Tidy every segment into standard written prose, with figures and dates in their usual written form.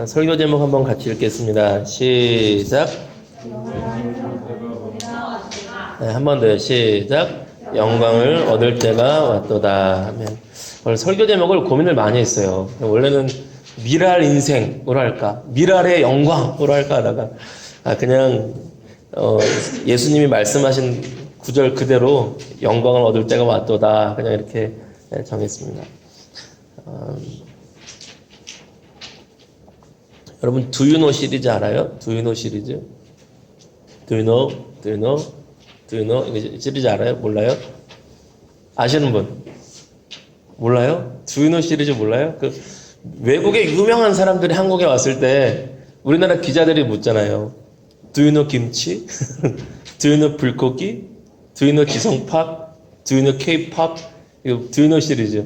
설교 제목 한번 같이 읽겠습니다. 시작. 네, 한 번 더 시작. 영광을 얻을 때가 왔도다 하면, 원래 설교 제목을 고민을 많이 했어요. 원래는 미랄 인생 뭐랄까, 미랄의 영광 뭐랄까 하다가 그냥 예수님이 말씀하신 구절 그대로 영광을 얻을 때가 왔도다 그냥 이렇게 정했습니다. 여러분 Do You Know 시리즈 알아요? Do You Know 시리즈? Do You Know? Do You Know? Do You Know? 이거 시리즈 알아요? 몰라요? 아시는 분? 몰라요? Do You Know 시리즈 몰라요? 그 외국의 유명한 사람들이 한국에 왔을 때 우리나라 기자들이 묻잖아요. Do you know 김치? Do you know 불고기? Do you know 지성팝? Do you know K-pop? 이거 Do you know 시리즈.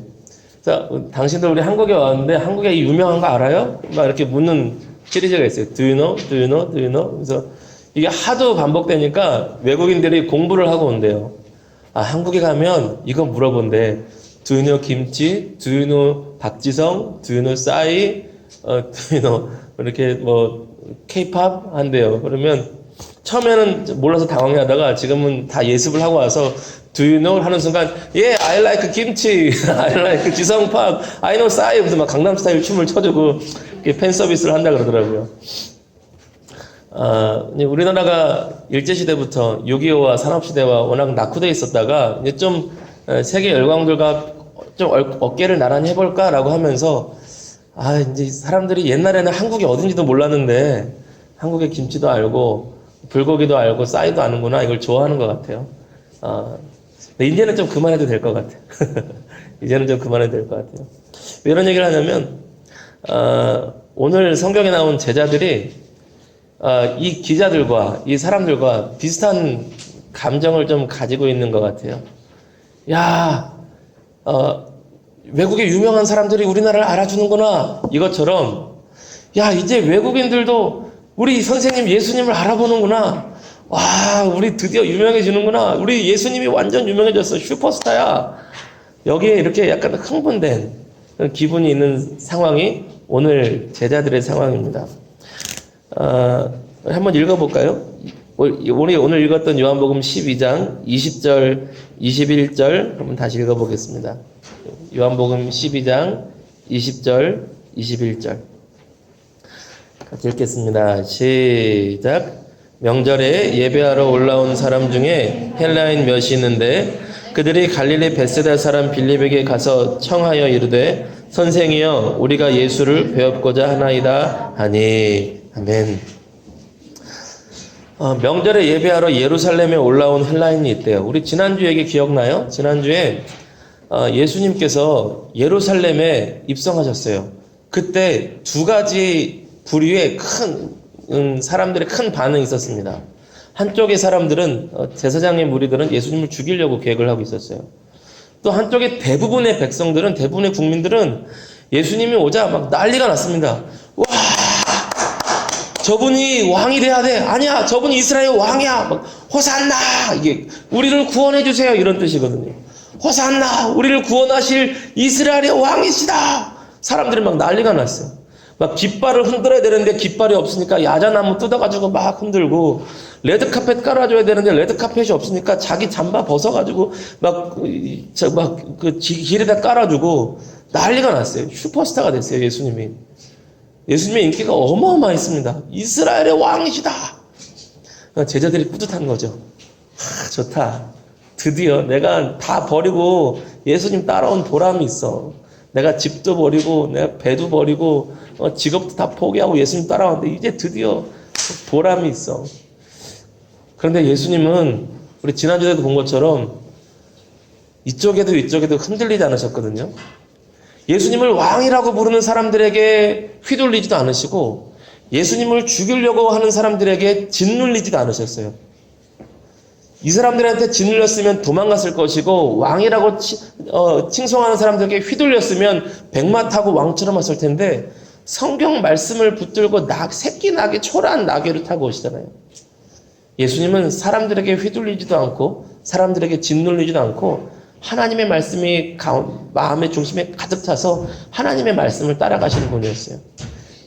자, 당신들 우리 한국에 왔는데 한국에 유명한 거 알아요? 막 이렇게 묻는 시리즈가 있어요. Do you know? Do you know? Do you know? 그래서 이게 하도 반복되니까 외국인들이 공부를 하고 온대요. 한국에 가면 이거 물어본대. Do you know 김치? Do you know 박지성? Do you know 싸이? Do you know 이렇게 K-pop 한대요. 그러면 처음에는 몰라서 당황해하다가 지금은 다 예습을 하고 와서 Do you know 하는 순간 I like 김치, I like 지성팝, I know 싸이 그래서 막 강남스타일 춤을 춰주고 팬 서비스를 한다 그러더라고요. 우리나라가 일제시대부터 6.25와 산업시대와 워낙 낙후되어 있었다가 이제 좀 세계 열강들과 좀 어깨를 나란히 해볼까라고 하면서 이제 사람들이 옛날에는 한국이 어딘지도 몰랐는데 한국의 김치도 알고 불고기도 알고 싸이도 아는구나 이걸 좋아하는 것 같아요. 이제는 좀 그만해도 될 것 같아요. 이제는 좀 그만해도 될 것 같아요. 왜 이런 얘기를 하냐면 오늘 성경에 나온 제자들이 이 기자들과 이 사람들과 비슷한 감정을 좀 가지고 있는 것 같아요. 외국의 유명한 사람들이 우리나라를 알아주는구나. 이것처럼, 이제 외국인들도 우리 선생님 예수님을 알아보는구나. 와, 우리 드디어 유명해지는구나. 우리 예수님이 완전 유명해졌어. 슈퍼스타야. 여기에 이렇게 약간 흥분된 기분이 있는 상황이 오늘 제자들의 상황입니다. 한번 읽어볼까요? 오늘 읽었던 요한복음 12장 20절, 21절 한번 다시 읽어보겠습니다. 요한복음 12장 20절, 21절 같이 읽겠습니다. 시작. 명절에 예배하러 올라온 사람 중에 헬라인 몇이 있는데 그들이 갈릴리 베세다 사람 빌립에게 가서 청하여 이르되 선생이여 우리가 예수를 배웁고자 하나이다 하니. 아멘. 명절에 예배하러 예루살렘에 올라온 헬라인이 있대요. 우리 지난주 얘기 기억나요? 지난주에 예수님께서 예루살렘에 입성하셨어요. 그때 두 가지 부류의 사람들의 큰 반응이 있었습니다. 한쪽의 사람들은 제사장의 무리들은 예수님을 죽이려고 계획을 하고 있었어요. 또 한쪽의 대부분의 백성들은 대부분의 국민들은 예수님이 오자 막 난리가 났습니다. 와, 저분이 왕이 돼야 돼. 아니야, 저분이 이스라엘 왕이야. 막 호산나, 이게 우리를 구원해 주세요 이런 뜻이거든요. 호산나, 우리를 구원하실 이스라엘의 왕이시다. 사람들이 막 난리가 났어요. 막 깃발을 흔들어야 되는데 깃발이 없으니까 야자나무 뜯어가지고 막 흔들고, 레드카펫 깔아줘야 되는데 레드카펫이 없으니까 자기 잠바 벗어가지고 그 길에다 깔아주고 난리가 났어요. 슈퍼스타가 됐어요, 예수님이. 예수님의 인기가 어마어마했습니다. 이스라엘의 왕이시다. 제자들이 뿌듯한 거죠. 좋다. 드디어 내가 다 버리고 예수님 따라온 보람이 있어. 내가 집도 버리고 내가 배도 버리고 직업도 다 포기하고 예수님 따라왔는데 이제 드디어 보람이 있어. 그런데 예수님은 우리 지난주에도 본 것처럼 이쪽에도 흔들리지 않으셨거든요. 예수님을 왕이라고 부르는 사람들에게 휘둘리지도 않으시고 예수님을 죽이려고 하는 사람들에게 짓눌리지도 않으셨어요. 이 사람들한테 짓눌렸으면 도망갔을 것이고 왕이라고 칭송하는 사람들에게 휘둘렸으면 백마 타고 왕처럼 왔을 텐데 성경 말씀을 붙들고 새끼 낙에 초라한 나귀를 타고 오시잖아요. 예수님은 사람들에게 휘둘리지도 않고 사람들에게 짓눌리지도 않고 하나님의 말씀이 마음의 중심에 가득 차서 하나님의 말씀을 따라가시는 분이었어요.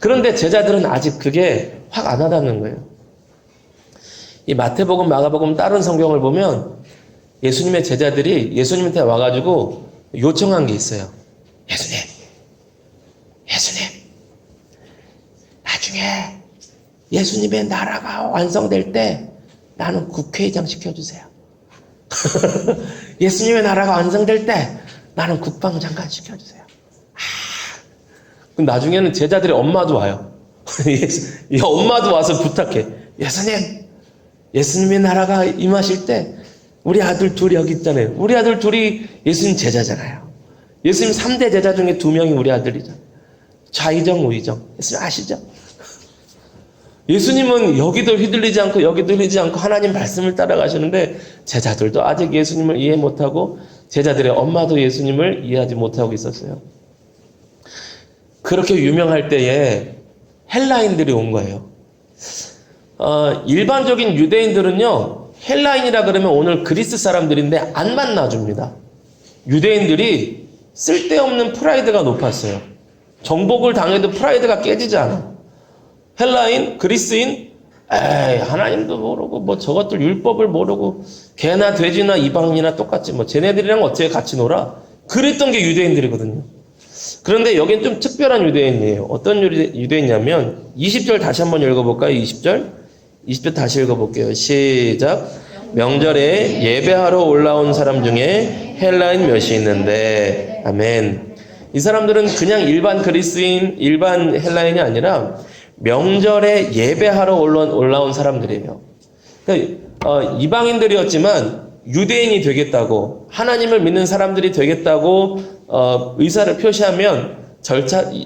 그런데 제자들은 아직 그게 확 안 와닿는 거예요. 이 마태복음, 마가복음 다른 성경을 보면 예수님의 제자들이 예수님한테 와가지고 요청한 게 있어요. 예수님, 나중에 예수님의 나라가 완성될 때 나는 국회의장 시켜주세요. 예수님의 나라가 완성될 때 나는 국방장관 시켜주세요. 그럼 나중에는 제자들의 엄마도 와요. 이 엄마도 와서 부탁해. 예수님의 나라가 임하실 때 우리 아들 둘이 여기 있잖아요. 우리 아들 둘이 예수님 제자잖아요. 예수님 3대 제자 중에 2명이 우리 아들이잖아요. 좌의정, 우의정. 예수님 아시죠? 예수님은 여기도 휘둘리지 않고 여기도 휘둘리지 않고 하나님 말씀을 따라가시는데 제자들도 아직 예수님을 이해 못하고 제자들의 엄마도 예수님을 이해하지 못하고 있었어요. 그렇게 유명할 때에 헬라인들이 온 거예요. 일반적인 유대인들은요, 헬라인이라 그러면 오늘 그리스 사람들인데 안 만나줍니다. 유대인들이 쓸데없는 프라이드가 높았어요. 정복을 당해도 프라이드가 깨지지 않아. 헬라인, 그리스인, 하나님도 모르고, 뭐 저것들 율법을 모르고, 개나 돼지나 이방인이나 똑같지, 뭐 쟤네들이랑 어떻게 같이 놀아? 그랬던 게 유대인들이거든요. 그런데 여긴 좀 특별한 유대인이에요. 어떤 유대인이냐면, 20절 다시 한번 읽어볼까요? 20절 다시 읽어볼게요. 시작. 명절에 예배하러 올라온 사람 중에 헬라인 몇이 있는데, 아멘. 이 사람들은 그냥 일반 그리스인, 일반 헬라인이 아니라 명절에 예배하러 올라온 사람들이에요. 그러니까 이방인들이었지만 유대인이 되겠다고, 하나님을 믿는 사람들이 되겠다고 의사를 표시하면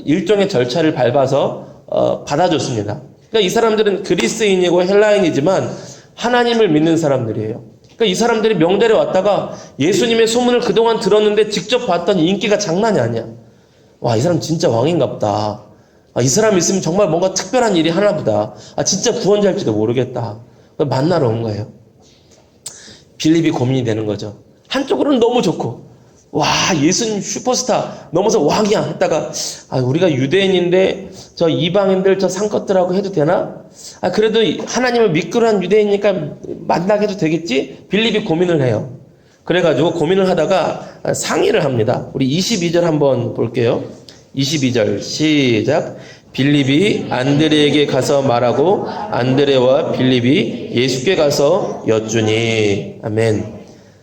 일종의 절차를 밟아서 받아줬습니다. 그러니까 이 사람들은 그리스인이고 헬라인이지만 하나님을 믿는 사람들이에요. 그러니까 이 사람들이 명절에 왔다가 예수님의 소문을 그동안 들었는데 직접 봤더니 인기가 장난이 아니야. 와, 이 사람 진짜 왕인갑다. 이 사람 있으면 정말 뭔가 특별한 일이 하나보다. 진짜 구원자일지도 모르겠다. 만나러 온 거예요. 빌립이 고민이 되는 거죠. 한쪽으로는 너무 좋고, 와, 예수님 슈퍼스타 넘어서 왕이야 했다가, 우리가 유대인인데 저 이방인들 저 상것들하고 해도 되나? 그래도 하나님을 믿기로 한 유대인이니까 만나게 해도 되겠지? 빌립이 고민을 해요. 그래가지고 고민을 하다가 상의를 합니다. 우리 22절 한번 볼게요. 22절 시작. 빌립이 안드레에게 가서 말하고 안드레와 빌립이 예수께 가서 여쭈니. 아멘.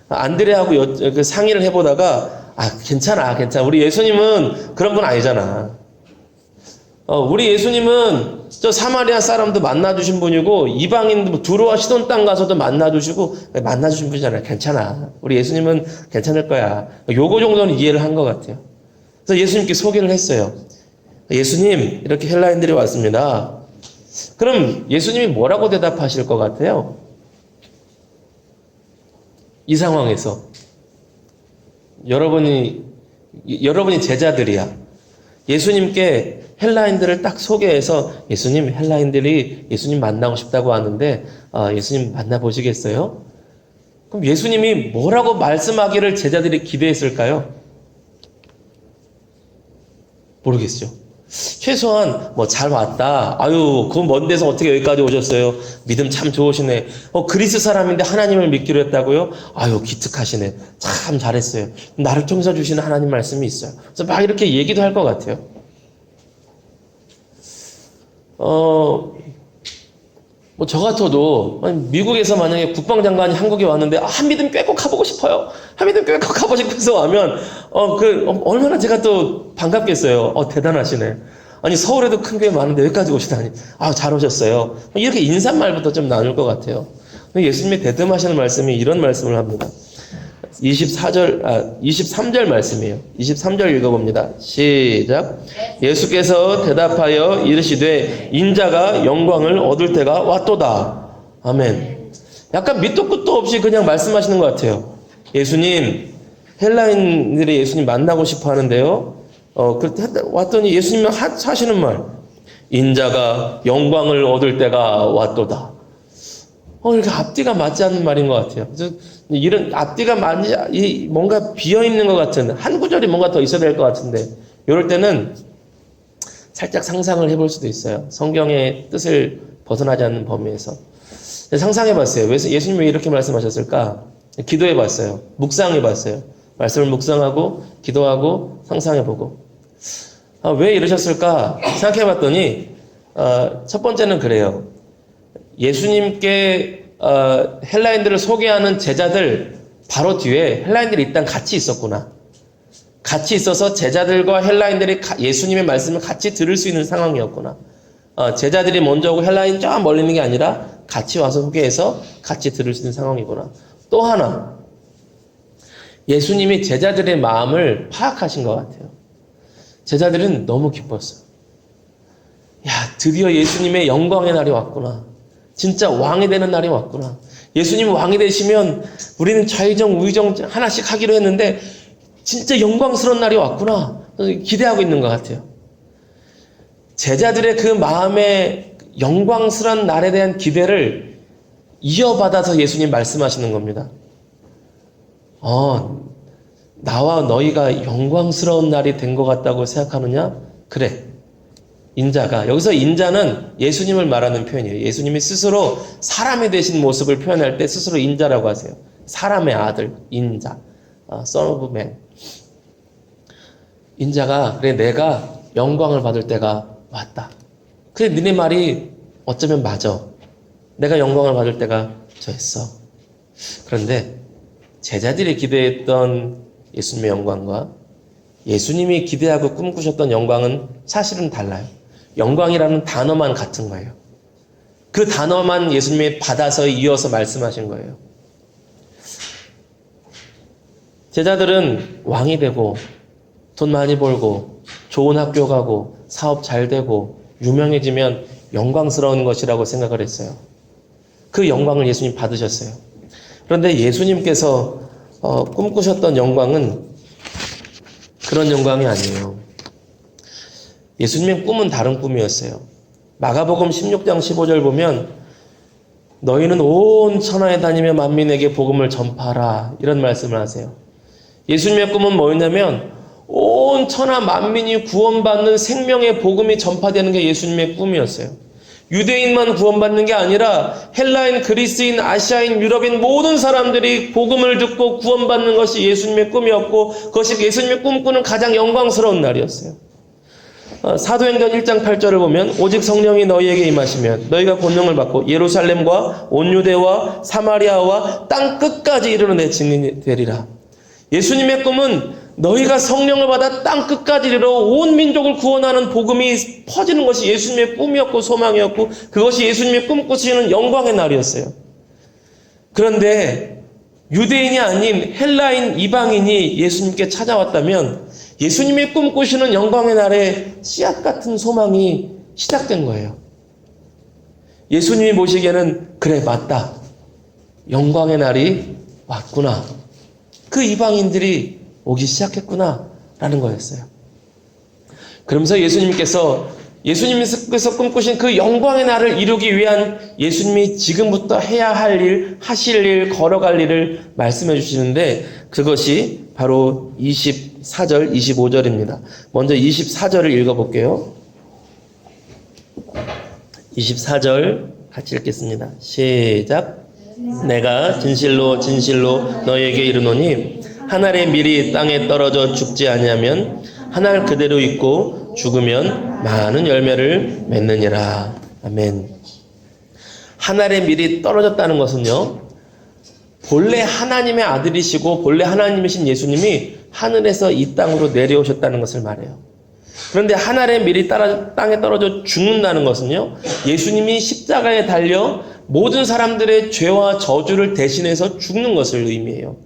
안드레하고 그 상의를 해보다가 괜찮아. 우리 예수님은 그런 분 아니잖아. 우리 예수님은 저 사마리아 사람도 만나주신 분이고 이방인도 두로와 시돈 땅 가서도 만나주시고 만나주신 분이잖아요. 괜찮아. 우리 예수님은 괜찮을 거야. 요거 정도는 이해를 한 것 같아요. 그래서 예수님께 소개를 했어요. 예수님, 이렇게 헬라인들이 왔습니다. 그럼 예수님이 뭐라고 대답하실 것 같아요? 이 상황에서 여러분이 제자들이야. 예수님께 헬라인들을 딱 소개해서 예수님, 헬라인들이 예수님 만나고 싶다고 하는데 예수님 만나보시겠어요? 그럼 예수님이 뭐라고 말씀하기를 제자들이 기대했을까요? 모르겠죠. 최소한 잘 왔다. 그 먼 데서 어떻게 여기까지 오셨어요? 믿음 참 좋으시네. 그리스 사람인데 하나님을 믿기로 했다고요? 기특하시네. 참 잘했어요. 나를 통해서 주시는 하나님 말씀이 있어요. 그래서 막 이렇게 얘기도 할 것 같아요. 저 같아도 미국에서 만약에 국방장관이 한국에 왔는데 한미든 꽤 꼭 가보고 싶어요. 한미든 꽤 꼭 가보고 싶어서 하면 얼마나 제가 또 반갑겠어요. 대단하시네. 서울에도 큰 교회 많은데 여기까지 오시다니. 잘 오셨어요. 이렇게 인사말부터 좀 나눌 것 같아요. 예수님이 대뜸하시는 말씀이 이런 말씀을 합니다. 23절 말씀이에요. 23절 읽어봅니다. 시작. 예수께서 대답하여 이르시되 인자가 영광을 얻을 때가 왔도다. 아멘. 약간 밑도 끝도 없이 그냥 말씀하시는 것 같아요. 예수님, 헬라인들이 예수님 만나고 싶어 하는데요. 왔더니 예수님이 하시는 말. 인자가 영광을 얻을 때가 왔도다. 이렇게 앞뒤가 맞지 않는 말인 것 같아요. 그래서 이런 앞뒤가 뭔가 비어있는 것 같은, 한 구절이 뭔가 더 있어야 될 것 같은데, 이럴 때는 살짝 상상을 해볼 수도 있어요. 성경의 뜻을 벗어나지 않는 범위에서. 상상해봤어요. 왜 예수님이 왜 이렇게 말씀하셨을까? 기도해봤어요. 묵상해봤어요. 말씀을 묵상하고 기도하고 상상해보고 왜 이러셨을까 생각해봤더니 첫 번째는 그래요. 예수님께 헬라인들을 소개하는 제자들 바로 뒤에 헬라인들이 일단 같이 있었구나. 같이 있어서 제자들과 헬라인들이 예수님의 말씀을 같이 들을 수 있는 상황이었구나. 제자들이 먼저 오고 헬라인 쫙 멀리 있는 게 아니라 같이 와서 소개해서 같이 들을 수 있는 상황이구나. 또 하나, 예수님이 제자들의 마음을 파악하신 것 같아요. 제자들은 너무 기뻤어요. 야, 드디어 예수님의 영광의 날이 왔구나. 진짜 왕이 되는 날이 왔구나. 예수님 왕이 되시면 우리는 좌의정 우의정 하나씩 하기로 했는데 진짜 영광스러운 날이 왔구나. 기대하고 있는 것 같아요. 제자들의 그 마음의 영광스러운 날에 대한 기대를 이어받아서 예수님 말씀하시는 겁니다. 나와 너희가 영광스러운 날이 된 것 같다고 생각하느냐? 그래. 인자가. 여기서 인자는 예수님을 말하는 표현이에요. 예수님이 스스로 사람이 되신 모습을 표현할 때 스스로 인자라고 하세요. 사람의 아들, 인자. Son of Man. 인자가, 그래, 내가 영광을 받을 때가 왔다. 그래, 너네 말이 어쩌면 맞아. 내가 영광을 받을 때가 저했어. 그런데 제자들이 기대했던 예수님의 영광과 예수님이 기대하고 꿈꾸셨던 영광은 사실은 달라요. 영광이라는 단어만 같은 거예요. 그 단어만 예수님이 받아서 이어서 말씀하신 거예요. 제자들은 왕이 되고 돈 많이 벌고 좋은 학교 가고 사업 잘 되고 유명해지면 영광스러운 것이라고 생각을 했어요. 그 영광을 예수님 받으셨어요. 그런데 예수님께서 꿈꾸셨던 영광은 그런 영광이 아니에요. 예수님의 꿈은 다른 꿈이었어요. 마가복음 16장 15절 보면 너희는 온 천하에 다니며 만민에게 복음을 전파하라 이런 말씀을 하세요. 예수님의 꿈은 뭐였냐면 온 천하 만민이 구원받는 생명의 복음이 전파되는 게 예수님의 꿈이었어요. 유대인만 구원받는 게 아니라 헬라인, 그리스인, 아시아인, 유럽인 모든 사람들이 복음을 듣고 구원받는 것이 예수님의 꿈이었고 그것이 예수님의 꿈꾸는 가장 영광스러운 날이었어요. 사도행전 1장 8절을 보면 오직 성령이 너희에게 임하시면 너희가 권능을 받고 예루살렘과 온 유대와 사마리아와 땅 끝까지 이르러 내 증인이 되리라. 예수님의 꿈은 너희가 성령을 받아 땅 끝까지 이르러 온 민족을 구원하는 복음이 퍼지는 것이 예수님의 꿈이었고 소망이었고 그것이 예수님의 꿈꾸시는 영광의 날이었어요. 그런데 유대인이 아닌 헬라인 이방인이 예수님께 찾아왔다면 예수님이 꿈꾸시는 영광의 날에 씨앗 같은 소망이 시작된 거예요. 예수님이 보시기에는 그래 맞다. 영광의 날이 왔구나. 그 이방인들이 오기 시작했구나 라는 거였어요. 그러면서 예수님께서 꿈꾸신 그 영광의 날을 이루기 위한 예수님이 지금부터 해야 할 일, 하실 일, 걸어갈 일을 말씀해 주시는데 그것이 바로 24절, 25절입니다. 먼저 24절을 읽어볼게요. 24절 같이 읽겠습니다. 시작. 내가 진실로 진실로 너희에게 이르노니 한 알의 밀이 땅에 떨어져 죽지 아니하면 한 알 그대로 있고 죽으면 많은 열매를 맺느니라. 아멘. 한 알의 밀이 떨어졌다는 것은요, 본래 하나님의 아들이시고 본래 하나님이신 예수님이 하늘에서 이 땅으로 내려오셨다는 것을 말해요. 그런데 한 알의 밀이 땅에 떨어져 죽는다는 것은요, 예수님이 십자가에 달려 모든 사람들의 죄와 저주를 대신해서 죽는 것을 의미해요.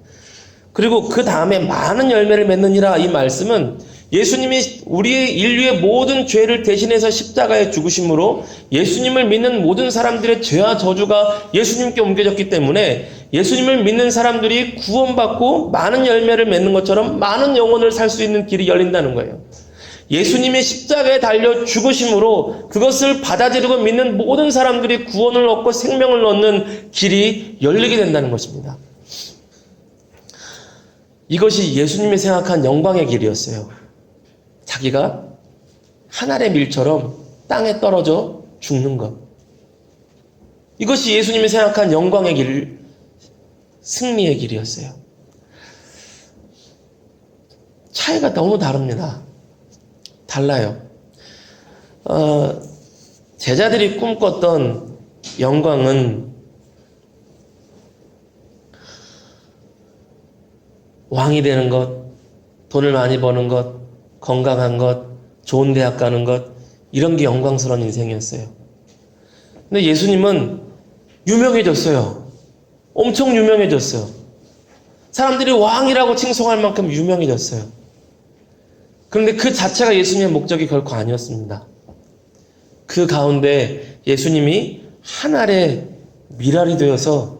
그리고 그 다음에 많은 열매를 맺느니라 이 말씀은 예수님이 우리의 인류의 모든 죄를 대신해서 십자가에 죽으심으로 예수님을 믿는 모든 사람들의 죄와 저주가 예수님께 옮겨졌기 때문에 예수님을 믿는 사람들이 구원받고 많은 열매를 맺는 것처럼 많은 영혼을 살 수 있는 길이 열린다는 거예요. 예수님의 십자가에 달려 죽으심으로 그것을 받아들이고 믿는 모든 사람들이 구원을 얻고 생명을 얻는 길이 열리게 된다는 것입니다. 이것이 예수님이 생각한 영광의 길이었어요. 자기가 한 알의 밀처럼 땅에 떨어져 죽는 것. 이것이 예수님이 생각한 영광의 길, 승리의 길이었어요. 차이가 너무 다릅니다. 달라요. 제자들이 꿈꿨던 영광은 왕이 되는 것, 돈을 많이 버는 것, 건강한 것, 좋은 대학 가는 것, 이런 게 영광스러운 인생이었어요. 근데 예수님은 유명해졌어요. 엄청 유명해졌어요. 사람들이 왕이라고 칭송할 만큼 유명해졌어요. 그런데 그 자체가 예수님의 목적이 결코 아니었습니다. 그 가운데 예수님이 한 알의 밀알이 되어서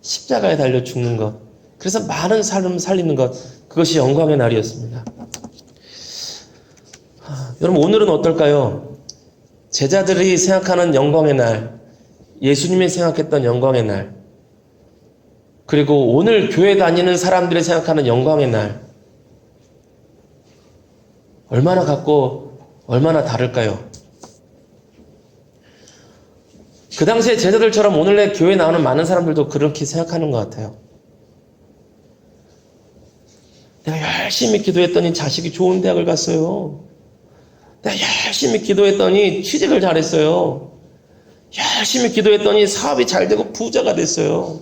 십자가에 달려 죽는 것, 그래서 많은 삶을 살리는 것, 그것이 영광의 날이었습니다. 여러분, 오늘은 어떨까요? 제자들이 생각하는 영광의 날, 예수님이 생각했던 영광의 날, 그리고 오늘 교회 다니는 사람들이 생각하는 영광의 날, 얼마나 같고 얼마나 다를까요? 그 당시에 제자들처럼 오늘날 교회 나오는 많은 사람들도 그렇게 생각하는 것 같아요. 내가 열심히 기도했더니 자식이 좋은 대학을 갔어요. 내가 열심히 기도했더니 취직을 잘했어요. 열심히 기도했더니 사업이 잘 되고 부자가 됐어요.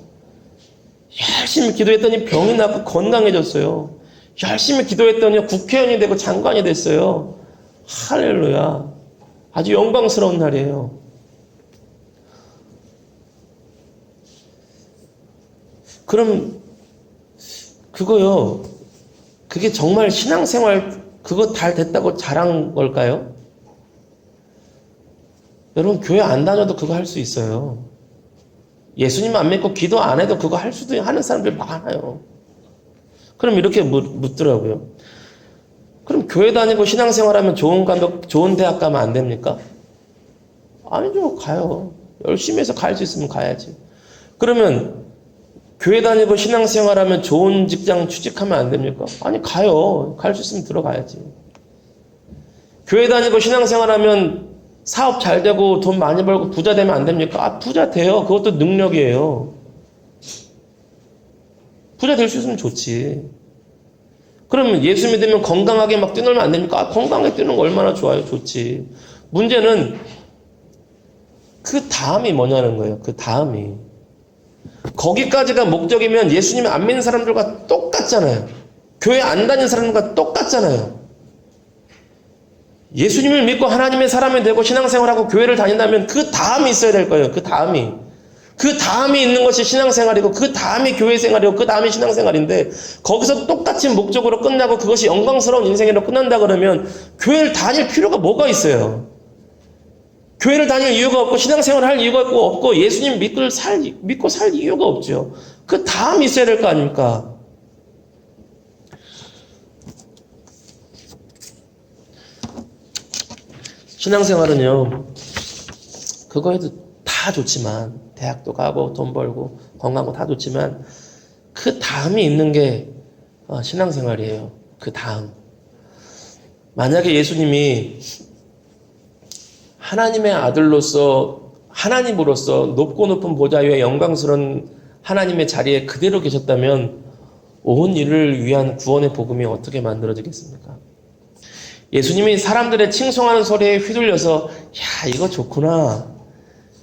열심히 기도했더니 병이 낫고 건강해졌어요. 열심히 기도했더니 국회의원이 되고 장관이 됐어요. 할렐루야. 아주 영광스러운 날이에요. 그럼 그거요, 그게 정말 신앙생활 그거 잘 됐다고 잘한 걸까요? 여러분, 교회 안 다녀도 그거 할 수 있어요. 예수님 안 믿고 기도 안 해도 그거 할 수도 하는 사람들 많아요. 그럼 이렇게 묻더라고요. 그럼 교회 다니고 신앙생활하면 좋은 대학 가면 안 됩니까? 아니죠. 가요. 열심히 해서 갈 수 있으면 가야지. 그러면 교회 다니고 신앙생활하면 좋은 직장 취직하면 안 됩니까? 아니, 가요. 갈 수 있으면 들어가야지. 교회 다니고 신앙생활하면 사업 잘 되고 돈 많이 벌고 부자 되면 안 됩니까? 아, 부자 돼요. 그것도 능력이에요. 부자 될 수 있으면 좋지. 그러면 예수 믿으면 건강하게 막 뛰놀면 안 됩니까? 아, 건강하게 뛰는 거 얼마나 좋아요. 좋지. 문제는 그 다음이 뭐냐는 거예요. 그 다음이. 거기까지가 목적이면 예수님을 안 믿는 사람들과 똑같잖아요. 교회 안 다니는 사람들과 똑같잖아요. 예수님을 믿고 하나님의 사람이 되고 신앙생활하고 교회를 다닌다면 그 다음이 있어야 될 거예요. 그 다음이. 그 다음이 있는 것이 신앙생활이고 그 다음이 교회생활이고 그 다음이 신앙생활인데 거기서 똑같이 목적으로 끝나고 그것이 영광스러운 인생으로 끝난다 그러면 교회를 다닐 필요가 뭐가 있어요? 교회를 다닐 이유가 없고 신앙생활을 할 이유가 없고 예수님 믿고 살 이유가 없죠. 그 다음이 있어야 될 거 아닙니까? 신앙생활은요, 그거 해도 다 좋지만, 대학도 가고 돈 벌고 건강하고 다 좋지만 그 다음이 있는 게 신앙생활이에요. 그 다음. 만약에 예수님이 하나님의 아들로서 하나님으로서 높고 높은 보좌 위에 영광스러운 하나님의 자리에 그대로 계셨다면 온 일을 위한 구원의 복음이 어떻게 만들어지겠습니까? 예수님이 사람들의 칭송하는 소리에 휘둘려서 야, 이거 좋구나.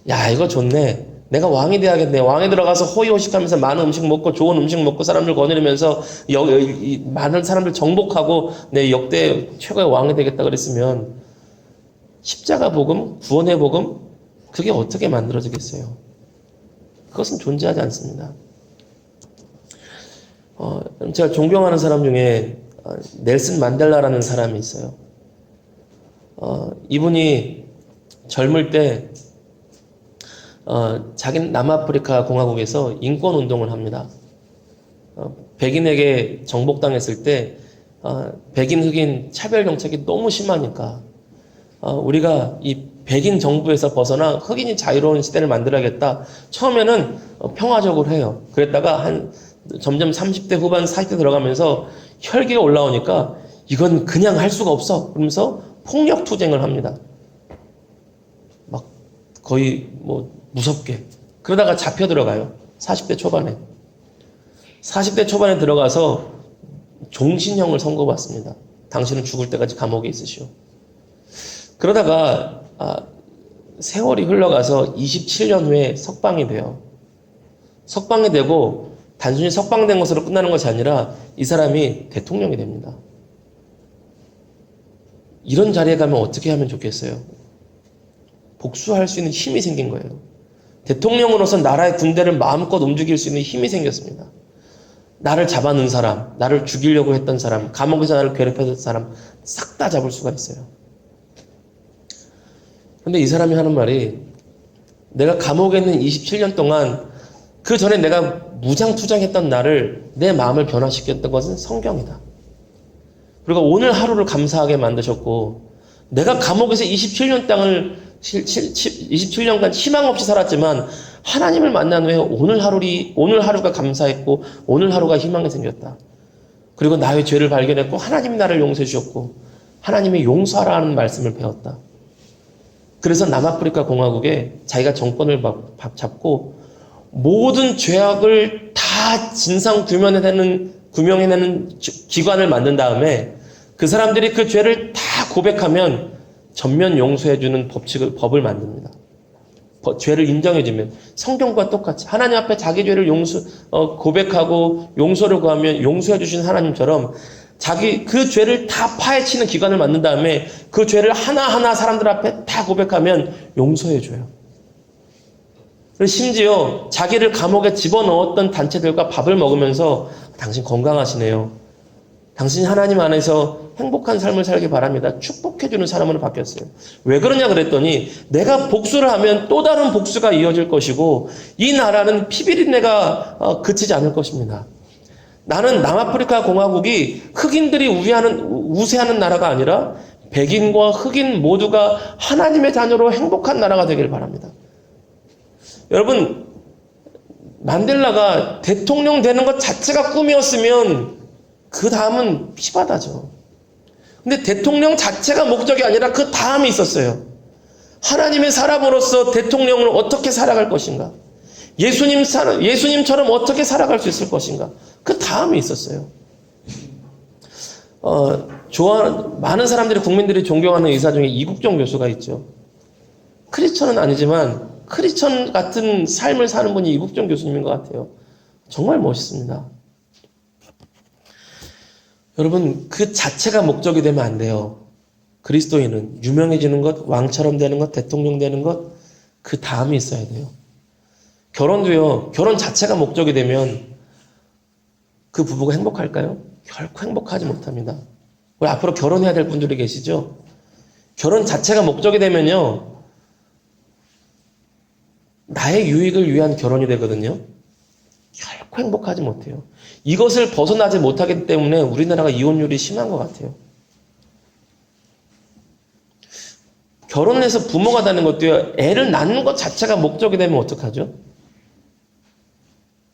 야, 이거 좋네. 내가 왕이 돼야겠네. 왕에 들어가서 호의호식하면서 많은 음식 먹고 좋은 음식 먹고 사람들 거느리면서 많은 사람들 정복하고 내 역대 최고의 왕이 되겠다 그랬으면 십자가 복음, 구원의 복음, 그게 어떻게 만들어지겠어요? 그것은 존재하지 않습니다. 제가 존경하는 사람 중에 넬슨 만델라라는 사람이 있어요. 이분이 젊을 때 자기는 남아프리카 공화국에서 인권 운동을 합니다. 백인에게 정복당했을 때 백인 흑인 차별 정책이 너무 심하니까 우리가 이 백인 정부에서 벗어나 흑인이 자유로운 시대를 만들어야겠다. 처음에는 평화적으로 해요. 그랬다가 점점 30대 후반 40대 들어가면서 혈기가 올라오니까 이건 그냥 할 수가 없어. 그러면서 폭력 투쟁을 합니다. 막 거의 무섭게. 그러다가 잡혀 들어가요. 40대 초반에. 40대 초반에 들어가서 종신형을 선고받습니다. 당신은 죽을 때까지 감옥에 있으시오. 그러다가 세월이 흘러가서 27년 후에 석방이 돼요. 석방이 되고 단순히 석방된 것으로 끝나는 것이 아니라 이 사람이 대통령이 됩니다. 이런 자리에 가면 어떻게 하면 좋겠어요? 복수할 수 있는 힘이 생긴 거예요. 대통령으로서 나라의 군대를 마음껏 움직일 수 있는 힘이 생겼습니다. 나를 잡아넣은 사람, 나를 죽이려고 했던 사람, 감옥에서 나를 괴롭혔던 사람 싹 다 잡을 수가 있어요. 그런데 이 사람이 하는 말이, 내가 감옥에 있는 27년 동안 그 전에 내가 무장투장했던 나를, 내 마음을 변화시켰던 것은 성경이다. 그리고 오늘 하루를 감사하게 만드셨고, 내가 감옥에서 27년간 희망 없이 살았지만 하나님을 만난 후에 오늘 하루가 감사했고 오늘 하루가 희망이 생겼다. 그리고 나의 죄를 발견했고 하나님이 나를 용서해 주셨고 하나님이 용서하라는 말씀을 배웠다. 그래서 남아프리카 공화국에 자기가 정권을 잡고 모든 죄악을 다 진상 규명해내는 기관을 만든 다음에 그 사람들이 그 죄를 다 고백하면 전면 용서해주는 법을 만듭니다. 죄를 인정해주면 성경과 똑같이 하나님 앞에 자기 죄를 고백하고 용서를 구하면 용서해주신 하나님처럼 그 죄를 다 파헤치는 기관을 만든 다음에 그 죄를 하나하나 사람들 앞에 다 고백하면 용서해줘요. 그리고 심지어 자기를 감옥에 집어넣었던 단체들과 밥을 먹으면서 당신 건강하시네요. 당신이 하나님 안에서 행복한 삶을 살기 바랍니다. 축복해주는 사람으로 바뀌었어요. 왜 그러냐 그랬더니 내가 복수를 하면 또 다른 복수가 이어질 것이고 이 나라는 피비린내가 그치지 않을 것입니다. 나는 남아프리카 공화국이 흑인들이 우세하는 나라가 아니라 백인과 흑인 모두가 하나님의 자녀로 행복한 나라가 되길 바랍니다. 여러분, 만델라가 대통령 되는 것 자체가 꿈이었으면 그 다음은 피바다죠. 근데 대통령 자체가 목적이 아니라 그 다음이 있었어요. 하나님의 사람으로서 대통령을 어떻게 살아갈 것인가? 예수님처럼 어떻게 살아갈 수 있을 것인가? 그 다음이 있었어요. 많은 사람들이, 국민들이 존경하는 의사 중에 이국종 교수가 있죠. 크리스천은 아니지만 크리스천 같은 삶을 사는 분이 이국종 교수님인 것 같아요. 정말 멋있습니다. 여러분, 그 자체가 목적이 되면 안 돼요. 그리스도인은 유명해지는 것, 왕처럼 되는 것, 대통령 되는 것, 그 다음이 있어야 돼요. 결혼도요, 결혼 자체가 목적이 되면 그 부부가 행복할까요? 결코 행복하지 못합니다. 우리 앞으로 결혼해야 될 분들이 계시죠? 결혼 자체가 목적이 되면요, 나의 유익을 위한 결혼이 되거든요. 결코 행복하지 못해요. 이것을 벗어나지 못하기 때문에 우리나라가 이혼율이 심한 것 같아요. 결혼해서 부모가 되는 것도요, 애를 낳는 것 자체가 목적이 되면 어떡하죠?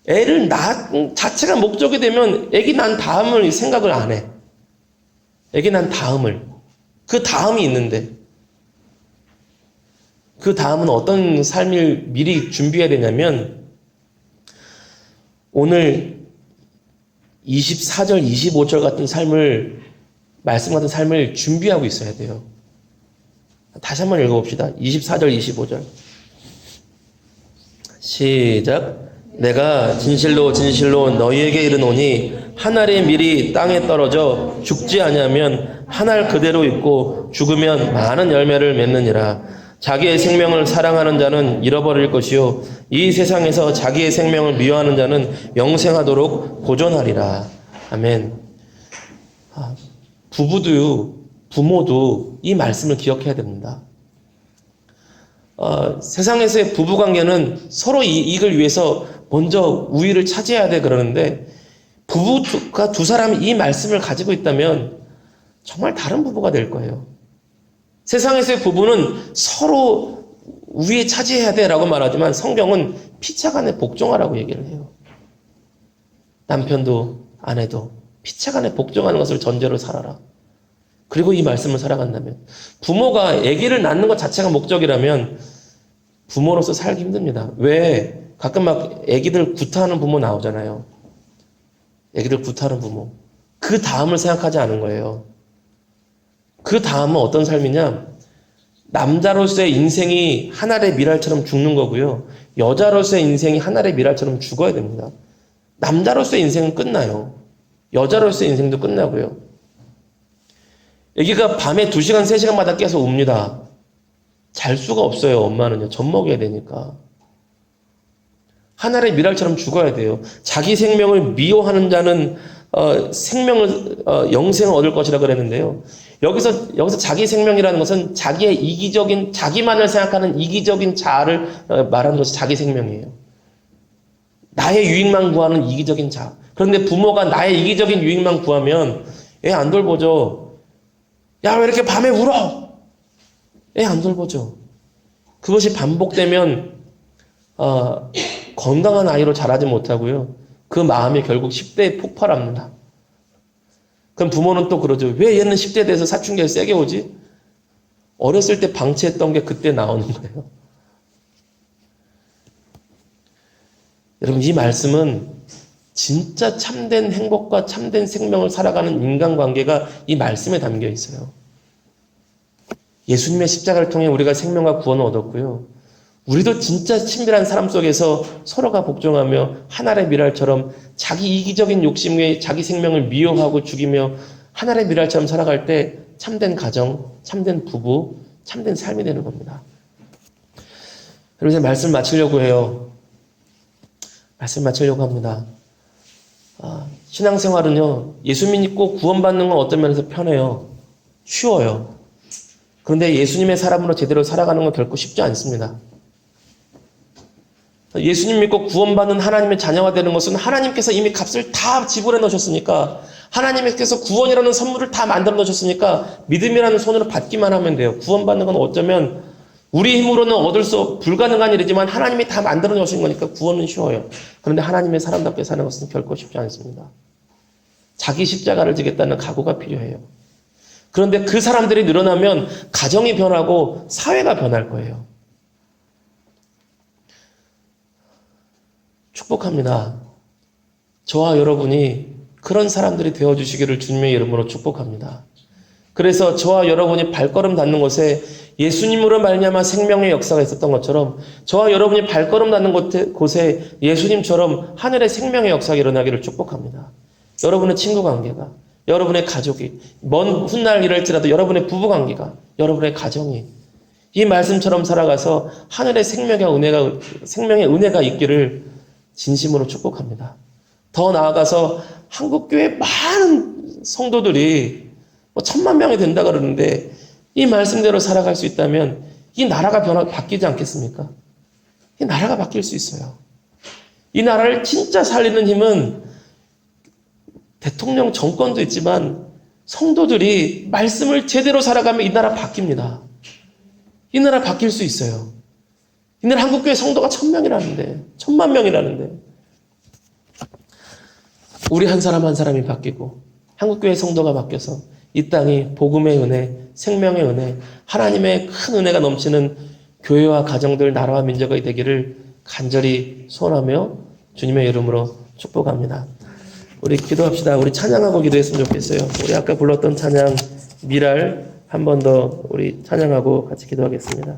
애를 자체가 목적이 되면 애기 난 다음을 생각을 안 해. 애기 난 다음을. 그 다음이 있는데. 그 다음은 어떤 삶을 미리 준비해야 되냐면, 오늘 24절, 25절 같은 삶을, 말씀 같은 삶을 준비하고 있어야 돼요. 다시 한번 읽어봅시다. 24절, 25절. 시작. 내가 진실로 진실로 너희에게 이르노니 한 알의 밀이 땅에 떨어져 죽지 아니하면 한 알 그대로 있고 죽으면 많은 열매를 맺느니라. 자기의 생명을 사랑하는 자는 잃어버릴 것이요 이 세상에서 자기의 생명을 미워하는 자는 영생하도록 보존하리라. 아멘. 부모도 이 말씀을 기억해야 됩니다. 세상에서의 부부관계는 서로 이익을 위해서 먼저 우위를 차지해야 돼 그러는데, 부부가 두 사람이 이 말씀을 가지고 있다면 정말 다른 부부가 될 거예요. 세상에서의 부부는 서로 우위에 차지해야 돼라고 말하지만 성경은 피차간에 복종하라고 얘기를 해요. 남편도 아내도 피차간에 복종하는 것을 전제로 살아라. 그리고 이 말씀을 살아간다면, 부모가 아기를 낳는 것 자체가 목적이라면 부모로서 살기 힘듭니다. 왜? 가끔 막 아기들 구타하는 부모 나오잖아요. 아기들 구타하는 부모. 그 다음을 생각하지 않은 거예요. 그 다음은 어떤 삶이냐? 남자로서의 인생이 한 알의 미랄처럼 죽는 거고요. 여자로서의 인생이 한 알의 미랄처럼 죽어야 됩니다. 남자로서의 인생은 끝나요. 여자로서의 인생도 끝나고요. 아기가 밤에 2시간, 3시간마다 깨서 웁니다. 잘 수가 없어요. 엄마는요. 젖 먹여야 되니까. 한 알의 미랄처럼 죽어야 돼요. 자기 생명을 미워하는 자는 영생을 얻을 것이라 그랬는데요. 여기서 자기 생명이라는 것은 자기의 이기적인, 자기만을 생각하는 이기적인 자아를 말하는 것이 자기 생명이에요. 나의 유익만 구하는 이기적인 자. 그런데 부모가 나의 이기적인 유익만 구하면 애 안 돌보죠. 야, 왜 이렇게 밤에 울어? 애 안 돌보죠. 그것이 반복되면 건강한 아이로 자라지 못하고요. 그 마음이 결국 10대에 폭발합니다. 그럼 부모는 또 그러죠. 왜 얘는 10대 돼서 사춘기에 세게 오지? 어렸을 때 방치했던 게 그때 나오는 거예요. 여러분, 이 말씀은 진짜 참된 행복과 참된 생명을 살아가는 인간관계가 이 말씀에 담겨 있어요. 예수님의 십자가를 통해 우리가 생명과 구원을 얻었고요. 우리도 진짜 친밀한 사람 속에서 서로가 복종하며 하나의 미랄처럼 자기 이기적인 욕심에 자기 생명을 미워하고 죽이며 하나의 미랄처럼 살아갈 때 참된 가정, 참된 부부, 참된 삶이 되는 겁니다. 여러분, 이제 말씀 마치려고 해요. 말씀 마치려고 합니다. 신앙생활은요, 예수 믿고 구원받는 건 어떤 면에서 편해요. 쉬워요. 그런데 예수님의 사람으로 제대로 살아가는 건 결코 쉽지 않습니다. 예수님 믿고 구원받는 하나님의 자녀가 되는 것은 하나님께서 이미 값을 다 지불해 놓으셨으니까, 하나님께서 구원이라는 선물을 다 만들어 놓으셨으니까 믿음이라는 손으로 받기만 하면 돼요. 구원받는 건 어쩌면 우리 힘으로는 얻을 수 불가능한 일이지만 하나님이 다 만들어 놓으신 거니까 구원은 쉬워요. 그런데 하나님의 사람답게 사는 것은 결코 쉽지 않습니다. 자기 십자가를 지겠다는 각오가 필요해요. 그런데 그 사람들이 늘어나면 가정이 변하고 사회가 변할 거예요. 축복합니다. 저와 여러분이 그런 사람들이 되어주시기를 주님의 이름으로 축복합니다. 그래서 저와 여러분이 발걸음 닿는 곳에 예수님으로 말미암아 생명의 역사가 있었던 것처럼 저와 여러분이 발걸음 닿는 곳에 예수님처럼 하늘의 생명의 역사가 일어나기를 축복합니다. 여러분의 친구 관계가, 여러분의 가족이, 먼 훗날 이럴지라도 여러분의 부부 관계가, 여러분의 가정이 이 말씀처럼 살아가서 하늘의 생명의 은혜가 있기를 진심으로 축복합니다. 더 나아가서 한국교회 많은 성도들이 10,000,000명이 된다 그러는데 이 말씀대로 살아갈 수 있다면 이 나라가 바뀌지 않겠습니까? 이 나라가 바뀔 수 있어요. 이 나라를 진짜 살리는 힘은 대통령 정권도 있지만 성도들이 말씀을 제대로 살아가면 이 나라 바뀝니다. 이 나라 바뀔 수 있어요. 이 나라 한국교회 성도가 1,000,000명이라는데 10,000,000명이라는데 우리 한 사람 한 사람이 바뀌고 한국교회 성도가 바뀌어서 이 땅이 복음의 은혜, 생명의 은혜, 하나님의 큰 은혜가 넘치는 교회와 가정들, 나라와 민족이 되기를 간절히 소원하며 주님의 이름으로 축복합니다. 우리 기도합시다. 우리 찬양하고 기도했으면 좋겠어요. 우리 아까 불렀던 찬양 미랄 한 번 더 우리 찬양하고 같이 기도하겠습니다.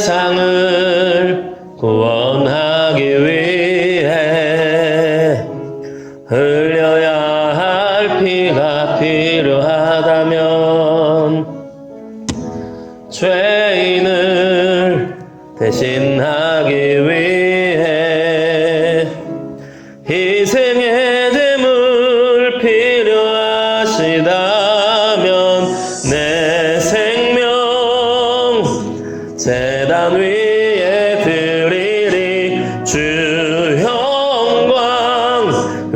세상을 구원하기 위해 흘려야 할 피가 필요하다면 죄인을 대신하기 위해 희생의 제물 필요하시다면 내 생명 제단 위에 드리리 주 영광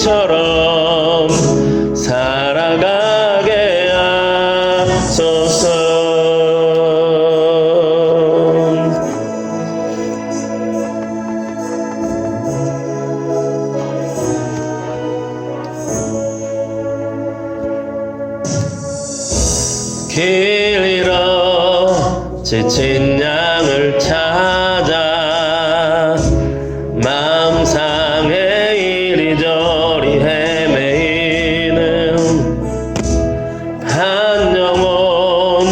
예수님처럼 살아가게 하소서. 길 잃어 지친 양을 찾아 마음 상해 이리저리 헤매이는 한 영혼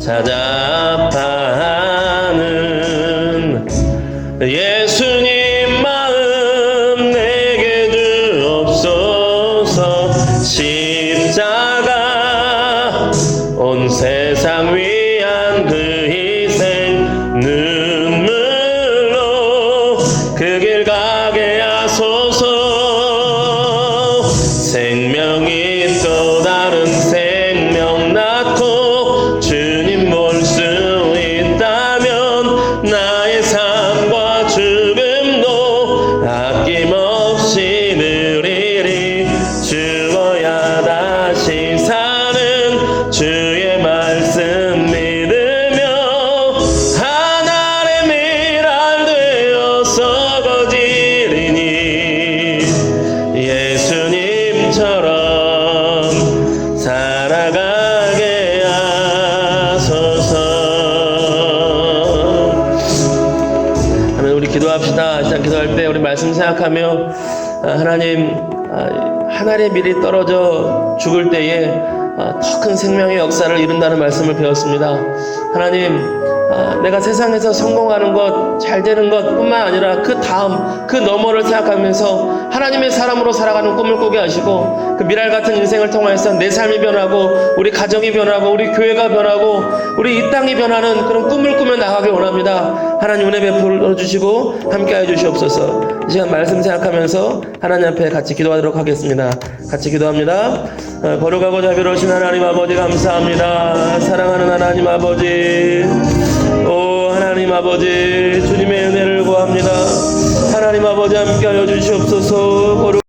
찾아 아파하는 예수님 마음 내게 주옵소서. 십자가 온 세상 위한 그 희생 눈물로 그 길 가게 하소서. 생명이 또 다른 생명 낳고 주님 볼 수 있다면 나의 삶과 죽음도 아낌없이 누리리. 죽어야 다시 사는 주의 말씀 믿으며 하나의 미랄 되어서 거지리니 예수님처럼 살아가게 하소서. 하나님, 우리 기도합시다. 일단 기도할 때 우리 말씀 생각하며 하나님, 하나의 밀이 떨어져 죽을 때에 더 큰 생명의 역사를 이룬다는 말씀을 배웠습니다. 하나님, 내가 세상에서 성공하는 것, 잘 되는 것 뿐만 아니라 그 다음, 그 너머를 생각하면서 하나님의 사람으로 살아가는 꿈을 꾸게 하시고 그 미랄 같은 인생을 통해서 내 삶이 변하고 우리 가정이 변하고 우리 교회가 변하고 우리 이 땅이 변하는 그런 꿈을 꾸며 나가길 원합니다. 하나님 은혜 베풀어 주시고 함께하여 주시옵소서. 이 시간 말씀 생각하면서 하나님 앞에 같이 기도하도록 하겠습니다. 같이 기도합니다. 거룩하고 자비로우신 하나님 아버지 감사합니다. 사랑하는 하나님 아버지, 오 하나님 아버지, 주님의 은혜를 구합니다. 하나님 아버지 함께하여 주시옵소서.